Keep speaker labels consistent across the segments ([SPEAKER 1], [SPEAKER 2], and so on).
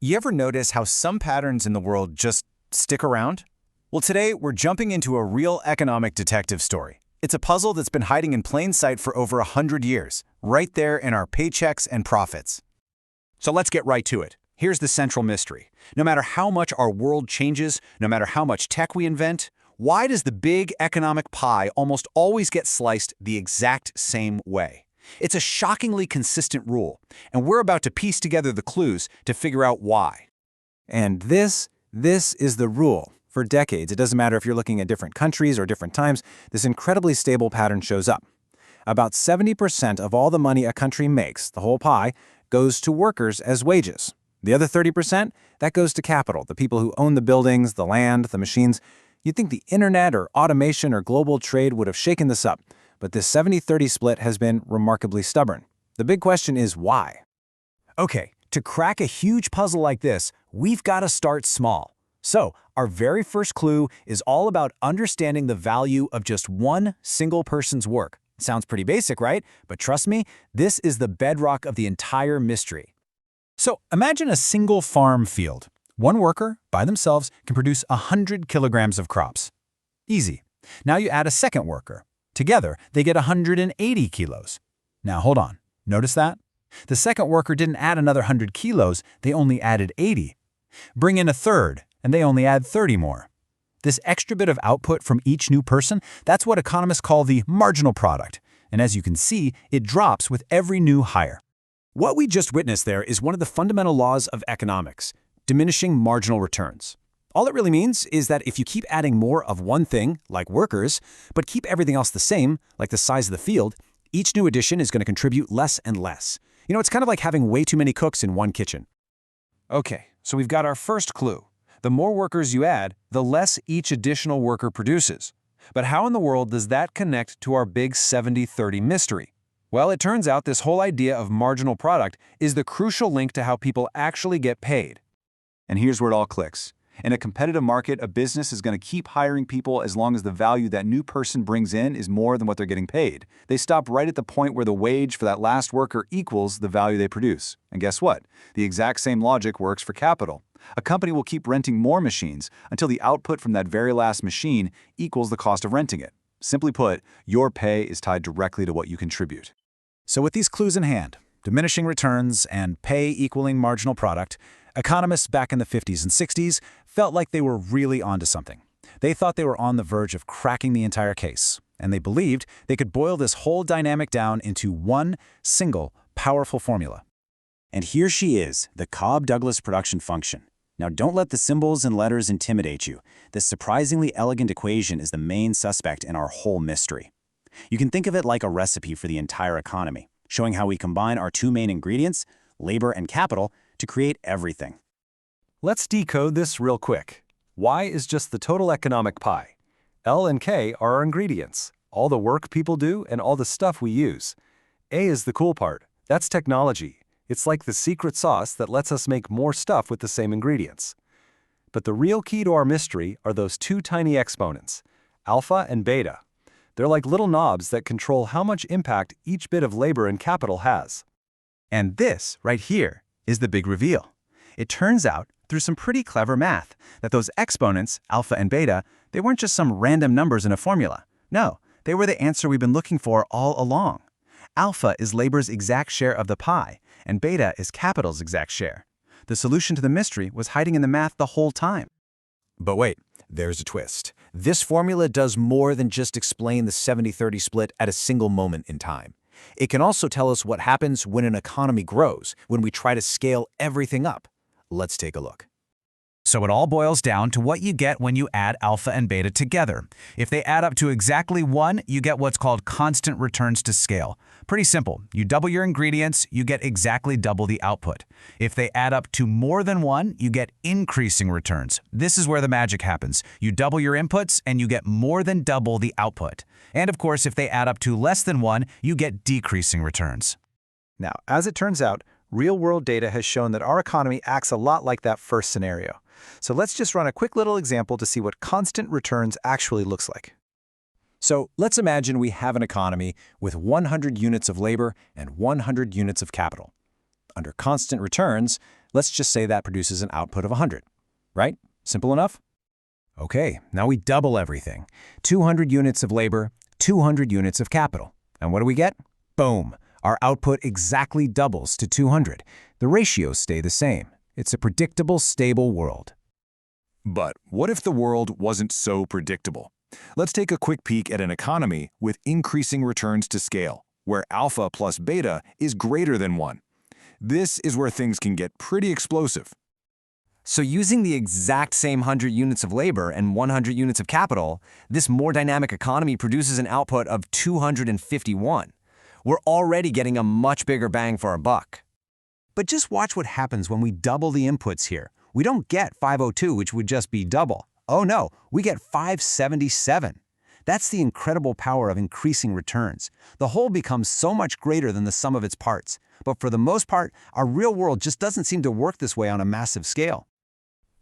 [SPEAKER 1] You ever notice how some patterns in the world just stick around? Well, today we're jumping into a real economic detective story. It's a puzzle that's been hiding in plain sight for over 100 years, right there in our paychecks and profits.
[SPEAKER 2] So let's get right to it. Here's the central mystery. No matter how much our world changes, no matter how much tech we invent, why does the big economic pie almost always get sliced the exact same way? It's a shockingly consistent rule, and we're about to piece together the clues to figure out why.
[SPEAKER 1] And this is the rule. For decades, it doesn't matter if you're looking at different countries or different times, this incredibly stable pattern shows up. About 70% of all the money a country makes, the whole pie, goes to workers as wages. The other 30%, that goes to capital, the people who own the buildings, the land, the machines. You'd think the internet or automation or global trade would have shaken this up, but this 70-30 split has been remarkably stubborn. The big question is why?
[SPEAKER 2] Okay, to crack a huge puzzle like this, we've got to start small. So, our very first clue is all about understanding the value of just one single person's work. Sounds pretty basic, right? But trust me, this is the bedrock of the entire mystery. So, imagine a single farm field. One worker, by themselves, can produce 100 kilograms of crops. Easy. Now you add a second worker. Together, they get 180 kilos. Now hold on. Notice that? The second worker didn't add another 100 kilos, they only added 80. Bring in a third, and they only add 30 more. This extra bit of output from each new person, that's what economists call the marginal product. And as you can see, it drops with every new hire. What we just witnessed there is one of the fundamental laws of economics, diminishing marginal returns. All it really means is that if you keep adding more of one thing, like workers, but keep everything else the same, like the size of the field, each new addition is going to contribute less and less. You know, it's kind of like having way too many cooks in one kitchen. Okay, so we've got our first clue. The more workers you add, the less each additional worker produces. But how in the world does that connect to our big 70-30 mystery? Well, it turns out this whole idea of marginal product is the crucial link to how people actually get paid.
[SPEAKER 3] And here's where it all clicks. In a competitive market, a business is going to keep hiring people as long as the value that new person brings in is more than what they're getting paid. They stop right at the point where the wage for that last worker equals the value they produce. And guess what? The exact same logic works for capital. A company will keep renting more machines until the output from that very last machine equals the cost of renting it. Simply put, your pay is tied directly to what you contribute.
[SPEAKER 2] So with these clues in hand, diminishing returns and pay equaling marginal product, economists back in the 50s and 60s felt like they were really onto something. They thought they were on the verge of cracking the entire case, and they believed they could boil this whole dynamic down into one single, powerful formula.
[SPEAKER 4] And here she is, the Cobb-Douglas Production Function. Now don't let the symbols and letters intimidate you. This surprisingly elegant equation is the main suspect in our whole mystery. You can think of it like a recipe for the entire economy, showing how we combine our two main ingredients, labor and capital, to create everything.
[SPEAKER 5] Let's decode this real quick. Y is just the total economic pie. L and K are our ingredients, all the work people do and all the stuff we use. A is the cool part. That's technology. It's like the secret sauce that lets us make more stuff with the same ingredients. But the real key to our mystery are those two tiny exponents, alpha and beta. They're like little knobs that control how much impact each bit of labor and capital has.
[SPEAKER 1] And this, right here, is the big reveal. It turns out, through some pretty clever math, that those exponents, alpha and beta, they weren't just some random numbers in a formula. No, they were the answer we've been looking for all along. Alpha is labor's exact share of the pie, and beta is capital's exact share. The solution to the mystery was hiding in the math the whole time.
[SPEAKER 2] But wait, there's a twist. This formula does more than just explain the 70-30 split at a single moment in time. It can also tell us what happens when an economy grows, when we try to scale everything up. Let's take a look. So it all boils down to what you get when you add alpha and beta together. If they add up to exactly 1, you get what's called constant returns to scale. Pretty simple. You double your ingredients, you get exactly double the output. If they add up to more than 1, you get increasing returns. This is where the magic happens. You double your inputs and you get more than double the output. And of course, if they add up to less than 1, you get decreasing returns.
[SPEAKER 5] Now, as it turns out, real-world data has shown that our economy acts a lot like that first scenario. So let's just run a quick little example to see what constant returns actually looks like.
[SPEAKER 2] So let's imagine we have an economy with 100 units of labor and 100 units of capital. Under constant returns,
[SPEAKER 1] Let's just say that produces an output of 100, right? Simple enough? Okay, now we double everything. 200 units of labor, 200 units of capital. And what do we get? Boom! Our output exactly doubles to 200. The ratios stay the same. It's a predictable, stable world.
[SPEAKER 3] But what if the world wasn't so predictable? Let's take a quick peek at an economy with increasing returns to scale, where alpha plus beta is greater than 1. This is where things can get pretty explosive.
[SPEAKER 2] So using the exact same 100 units of labor and 100 units of capital, this more dynamic economy produces an output of 251. We're already getting a much bigger bang for our buck. But just watch what happens when we double the inputs here. We don't get 502, which would just be double. Oh no, we get 577. That's the incredible power of increasing returns. The whole becomes so much greater than the sum of its parts. But for the most part, our real world just doesn't seem to work this way on a massive scale.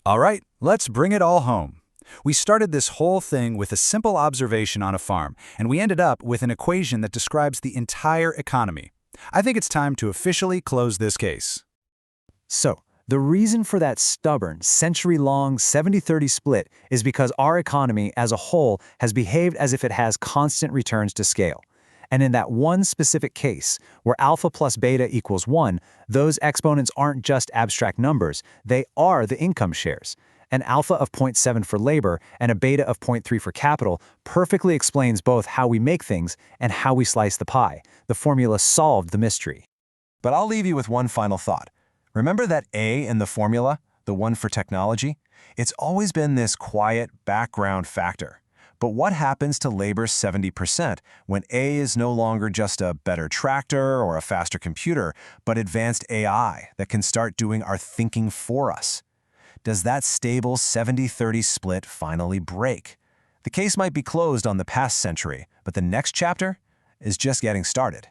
[SPEAKER 5] All right, let's bring it all home. We started this whole thing with a simple observation on a farm, and we ended up with an equation that describes the entire economy. I think it's time to officially close this case.
[SPEAKER 2] So, the reason for that stubborn, century-long 70-30 split is because our economy as a whole has behaved as if it has constant returns to scale. And in that one specific case, where alpha plus beta equals 1, those exponents aren't just abstract numbers, they are the income shares. An alpha of 0.7 for labor and a beta of 0.3 for capital perfectly explains both how we make things and how we slice the pie. The formula solved the mystery.
[SPEAKER 1] But I'll leave you with one final thought. Remember that A in the formula, the one for technology? It's always been this quiet background factor. But what happens to labor's 70% when A is no longer just a better tractor or a faster computer, but advanced AI that can start doing our thinking for us? Does that stable 70-30 split finally break? The case might be closed on the past century, but the next chapter is just getting started.